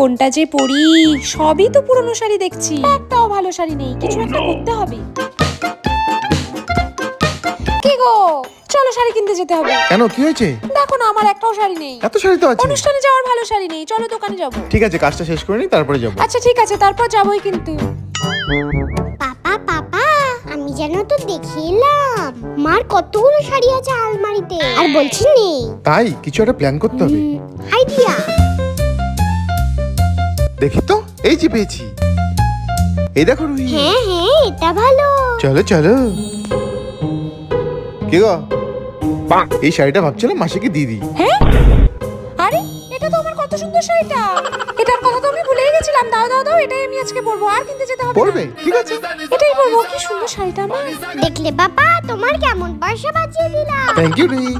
কোনটা যে পরি, সবই তো পুরনো শাড়ি দেখছি, একটাও ভালো শাড়ি নেই। কিছু একটা করতে হবে। কি গো, চলো শাড়ি কিনতে যেতে হবে। কেন, কি হয়েছে? দেখো না, আমার একটাও শাড়ি নেই। এত শাড়ি তো আছে। অনুষ্ঠানে যাওয়ার ভালো শাড়ি নেই, চলো দোকানে যাবো। ঠিক আছে, কাজটা শেষ করে নি, তারপরে যাবো। আচ্ছা ঠিক আছে, তারপর যাবোই কিন্তু। পাপা পাপা, আমি যেন তো দেখে এলাম মার কতগুলো শাড়ি আছে আলমারিতে, আর বলছি নেই। তাই কিছু একটা প্ল্যান করতে হবে। আইডিয়া। দেখি তো, এই যে পেয়েছি। এই দেখো রুহি। হ্যাঁ হ্যাঁ, এটা ভালো। চলো চলো। কি গো, এই শাড়িটা ভাবছিলাম মাসিকে দিয়ে দিই। হ্যাঁ, আরে এটা তো আমার কত সুন্দর শাড়িটা। এটার কথা তো আমি ভুলেই গেছিলাম। দাও দাও দাও, এটাই আমি আজকে পরবো, আর কিনতে যেতে হবে না। পরবে? ঠিক আছে, এটাই পরবো। কি সুন্দর শাড়িটা আমার। দেখলে বাবা, তোমার কেমন পয়সা বাঁচিয়ে দিলাম। Thank you Ruhi.